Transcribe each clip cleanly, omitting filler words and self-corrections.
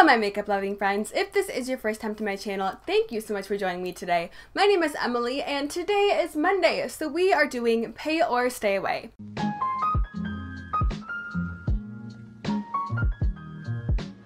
my makeup loving friends. If this is your first time to my channel, thank you so much for joining me today. My name is Emily and today is Monday, so we are doing Pay or Stay Away.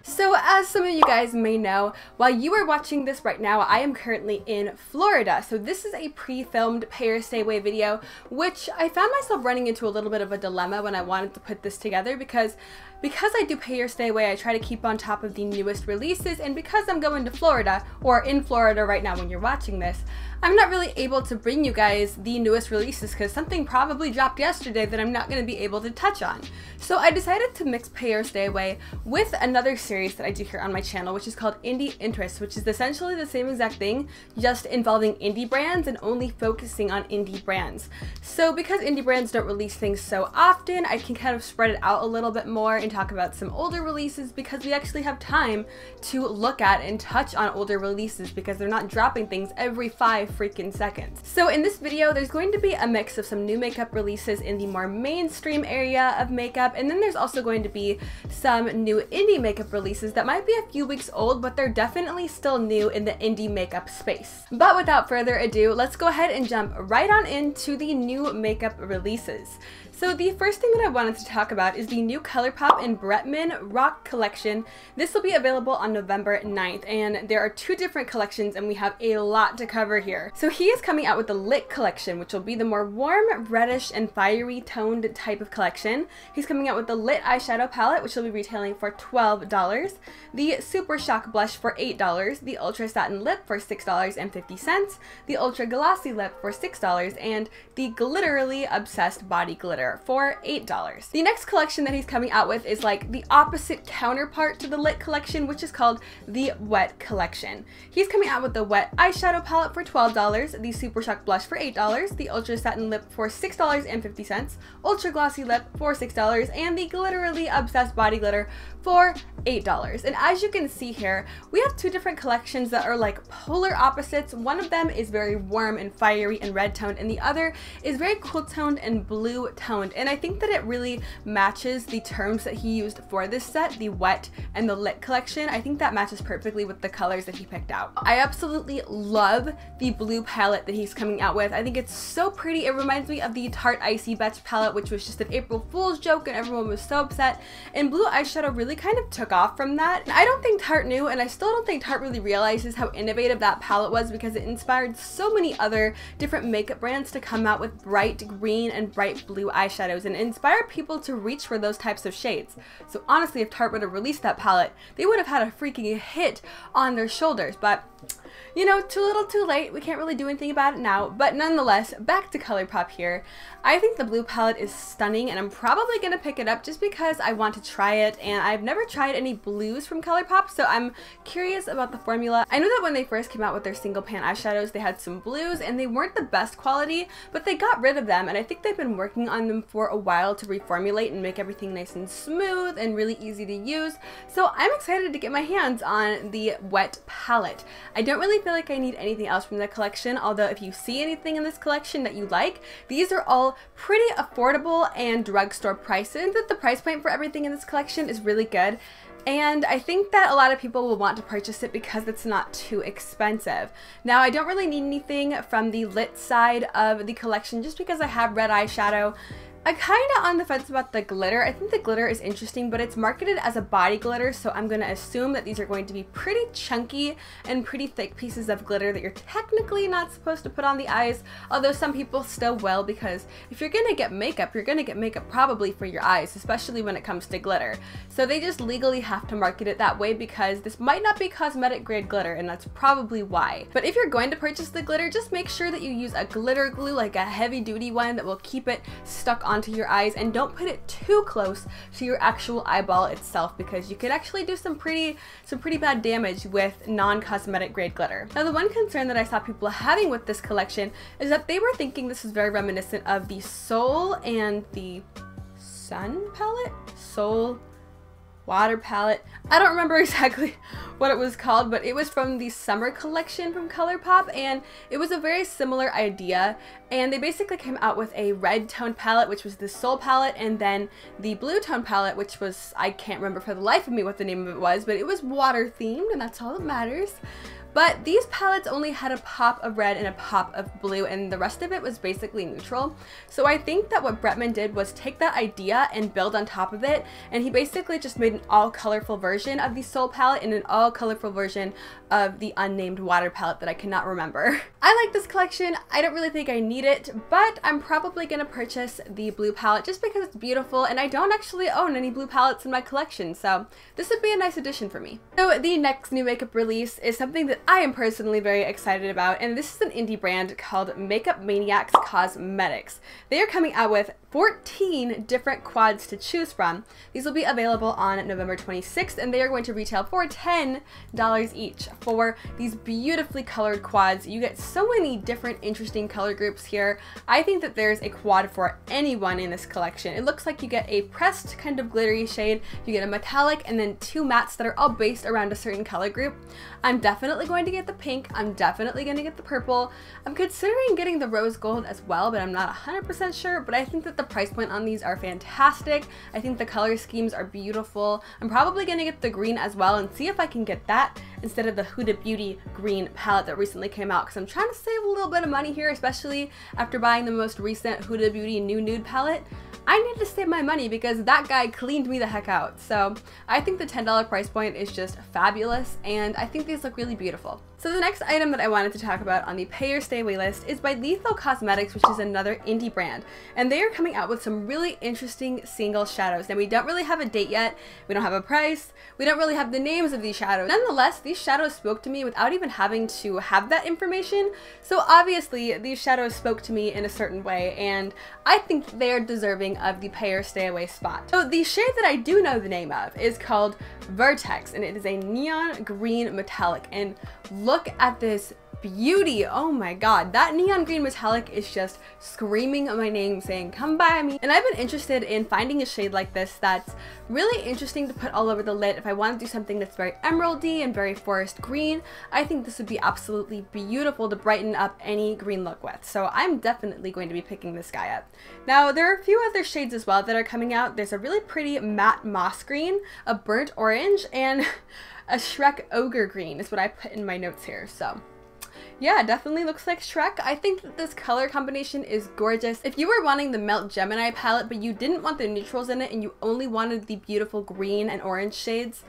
So as some of you guys may know, while you are watching this right now, I am currently in Florida. So this is a pre-filmed Pay or Stay Away video, which I found myself running into a little bit of a dilemma when I wanted to put this together because I do Pay or Stay Away, I try to keep on top of the newest releases, and because I'm going to Florida, or in Florida right now when you're watching this, I'm not really able to bring you guys the newest releases because something probably dropped yesterday that I'm not going to be able to touch on. So I decided to mix Pay or Stay Away with another series that I do here on my channel, which is called Indie Interests, which is essentially the same exact thing, just involving indie brands and only focusing on indie brands. So because indie brands don't release things so often, I can kind of spread it out a little bit more and talk about some older releases because we actually have time to look at and touch on older releases because they're not dropping things every 5 freaking seconds. So in this video, there's going to be a mix of some new makeup releases in the more mainstream area of makeup, and then there's also going to be some new indie makeup releases that might be a few weeks old, but they're definitely still new in the indie makeup space. But without further ado, let's go ahead and jump right on into the new makeup releases. So the first thing that I wanted to talk about is the new Colourpop and Bretman Rock collection. This will be available on November 9th, and there are 2 different collections and we have a lot to cover here. So he is coming out with the Lit collection, which will be the more warm, reddish, and fiery toned type of collection. He's coming out with the Lit eyeshadow palette, which will be retailing for $12, the Super Shock blush for $8, the Ultra Satin lip for $6.50, the Ultra Glossy lip for $6, and the Glitterily Obsessed body glitter for $8. The next collection that he's coming out with is like the opposite counterpart to the Lit collection, which is called the Wet collection. He's coming out with the Wet eyeshadow palette for $12, the Super Shock blush for $8, the Ultra Satin lip for $6.50, Ultra Glossy lip for $6, and the Glitterily Obsessed body glitter for $8. And as you can see here, we have 2 different collections that are like polar opposites. One of them is very warm and fiery and red toned, and the other is very cool toned and blue toned. And I think that it really matches the terms that he used for this set, the Wet and the Lit collection. I think that matches perfectly with the colors that he picked out. I absolutely love the blue palette that he's coming out with. I think it's so pretty. It reminds me of the Tarte Icy Betch palette, which was just an April Fool's joke and everyone was so upset. And blue eyeshadow really kind of took off from that. I don't think Tarte knew, and I still don't think Tarte really realizes how innovative that palette was because it inspired so many other different makeup brands to come out with bright green and bright blue eyeshadows and inspire people to reach for those types of shades. So honestly, if Tarte would have released that palette, they would have had a freaking hit on their shoulders, but you know, too little too late. We can't really do anything about it now. But nonetheless, back to Colourpop here. I think the blue palette is stunning and I'm probably going to pick it up just because I want to try it, and I've never tried any blues from Colourpop, so I'm curious about the formula. I know that when they first came out with their single pan eyeshadows, they had some blues and they weren't the best quality, but they got rid of them, and I think they've been working on them for a while to reformulate and make everything nice and smooth and really easy to use. So I'm excited to get my hands on the Wet palette. I don't really feel like I need anything else from the collection, although if you see anything in this collection that you like, these are all pretty affordable and drugstore prices. That the price point for everything in this collection is really good, and I think that a lot of people will want to purchase it because it's not too expensive. Now, I don't really need anything from the Lit side of the collection just because I have red eyeshadow. I'm kind of on the fence about the glitter. I think the glitter is interesting, but it's marketed as a body glitter, so I'm going to assume that these are going to be pretty chunky and pretty thick pieces of glitter that you're technically not supposed to put on the eyes, although some people still will, because if you're going to get makeup, you're going to get makeup probably for your eyes, especially when it comes to glitter. So they just legally have to market it that way because this might not be cosmetic grade glitter, and that's probably why. But if you're going to purchase the glitter, just make sure that you use a glitter glue, like a heavy duty one that will keep it stuck onto your eyes, and don't put it too close to your actual eyeball itself because you could actually do some pretty bad damage with non-cosmetic grade glitter. Now, the one concern that I saw people having with this collection is that they were thinking this is very reminiscent of the Soul and the Sun palette? Soul Water palette. I don't remember exactly what it was called, but it was from the summer collection from Colourpop, and it was a very similar idea. And they basically came out with a red tone palette, which was the Soul palette, and then the blue tone palette, which was, I can't remember for the life of me what the name of it was, but it was water themed, and that's all that matters. But these palettes only had a pop of red and a pop of blue, and the rest of it was basically neutral. So I think that what Bretman did was take that idea and build on top of it, and he basically just made an all colorful version of the Soul palette and an all colorful version of the unnamed water palette that I cannot remember. I like this collection. I don't really think I need it, but I'm probably gonna purchase the blue palette just because it's beautiful, and I don't actually own any blue palettes in my collection, so this would be a nice addition for me. So the next new makeup release is something that I am personally very excited about, and this is an indie brand called Maniacs Cosmetics. They are coming out with 14 different quads to choose from. These will be available on November 26th, and they are going to retail for $10 each for these beautifully colored quads. You get so many different interesting color groups here. I think that there's a quad for anyone in this collection. It looks like you get a pressed kind of glittery shade, you get a metallic, and then two mattes that are all based around a certain color group. I'm definitely going to get the pink, I'm definitely going to get the purple. I'm considering getting the rose gold as well, but I'm not 100% sure, but I think that the price point on these are fantastic. I think the color schemes are beautiful. I'm probably going to get the green as well and see if I can get that instead of the Huda Beauty green palette that recently came out, because I'm trying to save a little bit of money here, especially after buying the most recent Huda Beauty new nude palette. I need to save my money because that guy cleaned me the heck out. So I think the $10 price point is just fabulous, and I think these look really beautiful. So the next item that I wanted to talk about on the Pay or Stay Away list is by Lethal Cosmetics, which is another indie brand, and they are coming out with some really interesting single shadows. Now, we don't really have a date yet, we don't have a price, we don't really have the names of these shadows. Nonetheless, these shadows spoke to me without even having to have that information, so obviously these shadows spoke to me in a certain way, and I think they are deserving of the Pay or Stay Away spot. So the shade that I do know the name of is called Vertex, and it is a neon green metallic, and look at this beauty. Oh my god, that neon green metallic is just screaming my name, saying come by me. And I've been interested in finding a shade like this that's really interesting to put all over the lid. If I want to do something that's very emeraldy and very forest green, I think this would be absolutely beautiful to brighten up any green look with. So I'm definitely going to be picking this guy up. Now, there are a few other shades as well that are coming out. There's a really pretty matte moss green, a burnt orange, and a Shrek ogre green is what I put in my notes here. So yeah, definitely looks like Shrek. I think that this color combination is gorgeous. If you were wanting the Melt Gemini palette, but you didn't want the neutrals in it and you only wanted the beautiful green and orange shades,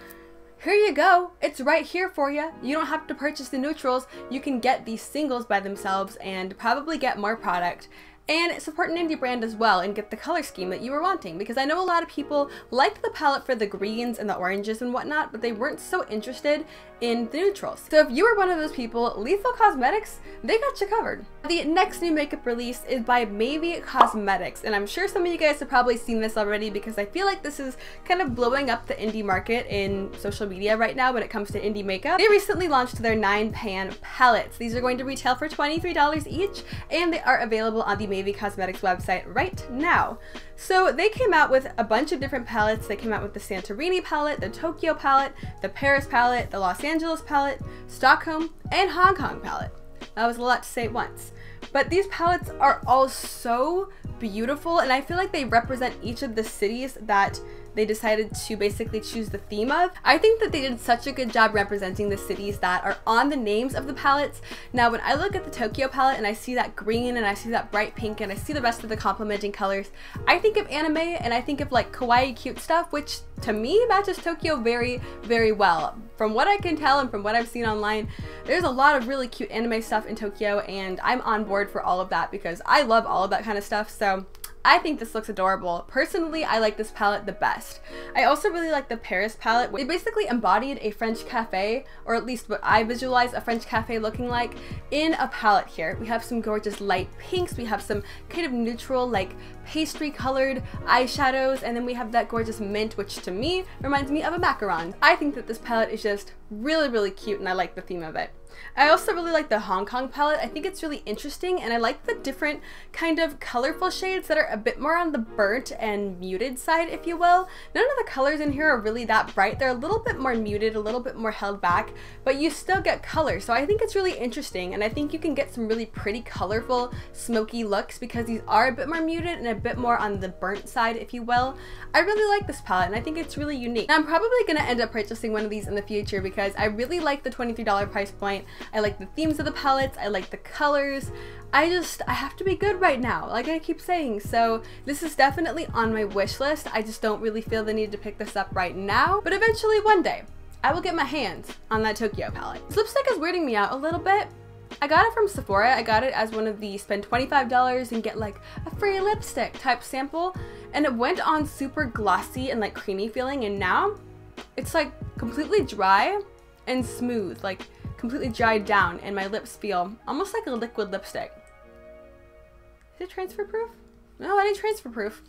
here you go. It's right here for you. You don't have to purchase the neutrals. You can get these singles by themselves and probably get more product. And support an indie brand as well and get the color scheme that you were wanting, because I know a lot of people liked the palette for the greens and the oranges and whatnot, but they weren't so interested in the neutrals. So if you were one of those people, Lethal Cosmetics, they got you covered. The next new makeup release is by Mavie Cosmetics, and I'm sure some of you guys have probably seen this already because I feel like this is kind of blowing up the indie market in social media right now when it comes to indie makeup. They recently launched their 9-pan palettes. These are going to retail for $23 each, and they are available on the Mavie Cosmetics website right now. So they came out with a bunch of different palettes. They came out with the Santorini palette, the Tokyo palette, the Paris palette, the Los Angeles palette, Stockholm, and Hong Kong palette. That was a lot to say at once. But these palettes are all so beautiful, and I feel like they represent each of the cities that they decided to basically choose the theme of. I think that they did such a good job representing the cities that are on the names of the palettes. Now, when I look at the Tokyo palette and I see that green and I see that bright pink and I see the rest of the complementing colors, I think of anime and I think of like kawaii cute stuff, which to me matches Tokyo very, very well. From what I can tell and from what I've seen online, there's a lot of really cute anime stuff in Tokyo, and I'm on board for all of that because I love all of that kind of stuff. So I think this looks adorable. Personally, I like this palette the best. I also really like the Paris palette. It basically embodied a French cafe, or at least what I visualize a French cafe looking like, in a palette here. We have some gorgeous light pinks, we have some kind of neutral, like pastry colored eyeshadows, and then we have that gorgeous mint, which to me reminds me of a macaron. I think that this palette is just really, really cute, and I like the theme of it. I also really like the Hong Kong palette. I think it's really interesting, and I like the different kind of colorful shades that are a bit more on the burnt and muted side, if you will. None of the colors in here are really that bright. They're a little bit more muted, a little bit more held back, but you still get color. So I think it's really interesting, and I think you can get some really pretty, colorful, smoky looks because these are a bit more muted and a bit more on the burnt side, if you will. I really like this palette, and I think it's really unique. Now, I'm probably gonna end up purchasing one of these in the future because I really like the $23 price point. I like the themes of the palettes, I like the colors. I have to be good right now, like I keep saying. So this is definitely on my wish list. I just don't really feel the need to pick this up right now, but eventually one day I will get my hands on that Tokyo palette. This lipstick is weirding me out a little bit. I got it from Sephora. I got it as one of the spend $25 and get like a free lipstick type sample, and it went on super glossy and like creamy feeling, and now it's like completely dry and smooth, like completely dried down, and my lips feel almost like a liquid lipstick. Is it transfer proof? No, it ain't transfer proof.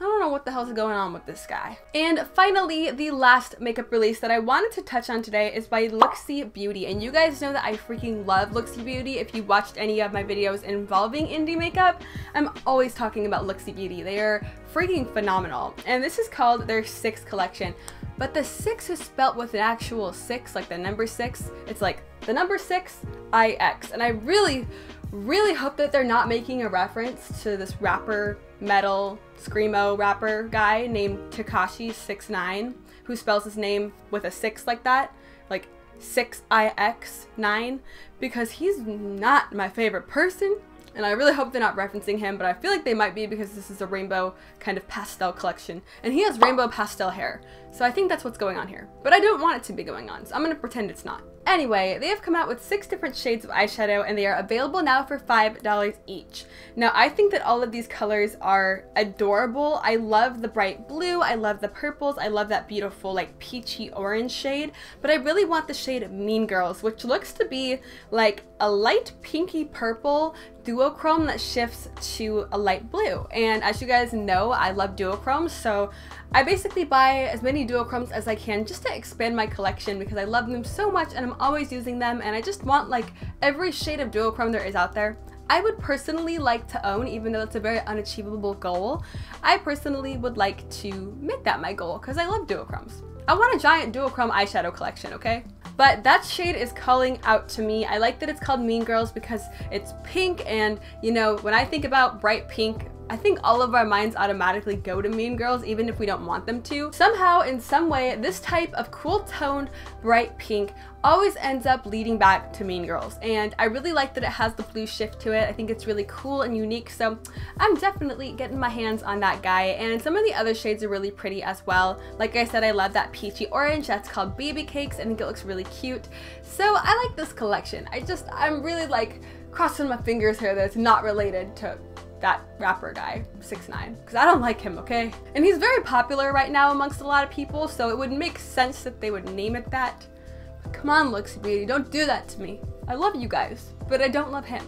I don't know what the hell's going on with this guy. And finally, the last makeup release that I wanted to touch on today is by Looxi Beauty. And you guys know that I freaking love Looxi Beauty. If you watched any of my videos involving indie makeup, I'm always talking about Looxi Beauty. They are freaking phenomenal. And this is called their 6 collection. But the 6 is spelt with an actual 6, like the number 6. It's like the number 6, IX. And I really hope that they're not making a reference to this rapper, metal, screamo rapper guy named Tekashi69, who spells his name with a 6 like that, like 6IX9, because he's not my favorite person. And I really hope they're not referencing him, but I feel like they might be because this is a rainbow kind of pastel collection. And he has rainbow pastel hair. So I think that's what's going on here. But I don't want it to be going on, so I'm gonna pretend it's not. Anyway, they have come out with 6 different shades of eyeshadow, and they are available now for $5 each. Now, I think that all of these colors are adorable. I love the bright blue, I love the purples, I love that beautiful like peachy orange shade, but I really want the shade Mean Girls, which looks to be like a light pinky purple duochrome that shifts to a light blue. And as you guys know, I love duochromes, so I basically buy as many duochromes as I can just to expand my collection because I love them so much and I'm always using them, and I just want like every shade of duochrome there is out there. I would personally like to own, even though it's a very unachievable goal, I personally would like to make that my goal because I love duochromes. I want a giant duochrome eyeshadow collection, okay? But that shade is calling out to me. I like that it's called Mean Girls because it's pink, and you know, when I think about bright pink, I think all of our minds automatically go to Mean Girls, even if we don't want them to. Somehow, in some way, this type of cool toned bright pink always ends up leading back to Mean Girls, and I really like that it has the blue shift to it. I think it's really cool and unique, so I'm definitely getting my hands on that guy. And some of the other shades are really pretty as well. Like I said, I love that peachy orange that's called Baby Cakes. I think it looks really cute, so I like this collection. I'm really like crossing my fingers here that it's not related to that rapper guy, 6ix9ine, because I don't like him, okay? And he's very popular right now amongst a lot of people, so it would make sense that they would name it that. But come on, Looxi Beauty, don't do that to me. I love you guys, but I don't love him.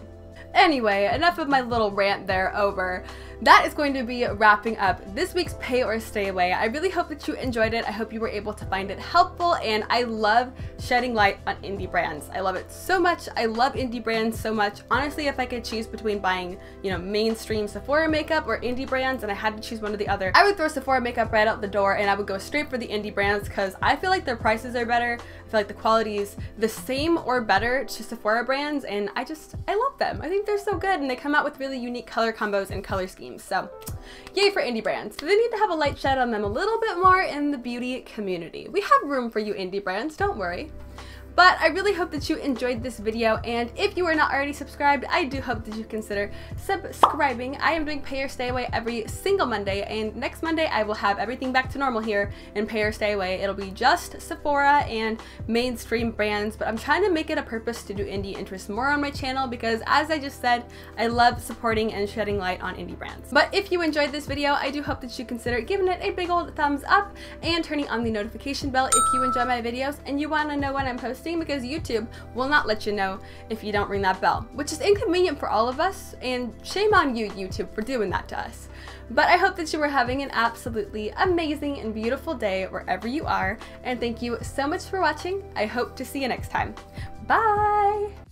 Anyway, enough of my little rant there over. That is going to be wrapping up this week's Pay or Stay Away. I really hope that you enjoyed it. I hope you were able to find it helpful, and I love shedding light on indie brands. I love it so much. I love indie brands so much. Honestly, if I could choose between buying, you know, mainstream Sephora makeup or indie brands and I had to choose one or the other, I would throw Sephora makeup right out the door and I would go straight for the indie brands because I feel like their prices are better. I feel like the quality is the same or better to Sephora brands, and I love them. I think they're so good, and they come out with really unique color combos and color schemes. So yay for indie brands. So they need to have a light shed on them a little bit more in the beauty community. We have room for you indie brands, don't worry. But I really hope that you enjoyed this video, and if you are not already subscribed, I do hope that you consider subscribing. I am doing Pay or Stay Away every single Monday, and next Monday I will have everything back to normal here in Pay or Stay Away. It'll be just Sephora and mainstream brands, but I'm trying to make it a purpose to do indie interests more on my channel because, as I just said, I love supporting and shedding light on indie brands. But if you enjoyed this video, I do hope that you consider giving it a big old thumbs up and turning on the notification bell if you enjoy my videos and you want to know when I'm posting, because YouTube will not let you know if you don't ring that bell, which is inconvenient for all of us, and shame on you, YouTube, for doing that to us. But I hope that you are having an absolutely amazing and beautiful day wherever you are, and thank you so much for watching. I hope to see you next time. Bye!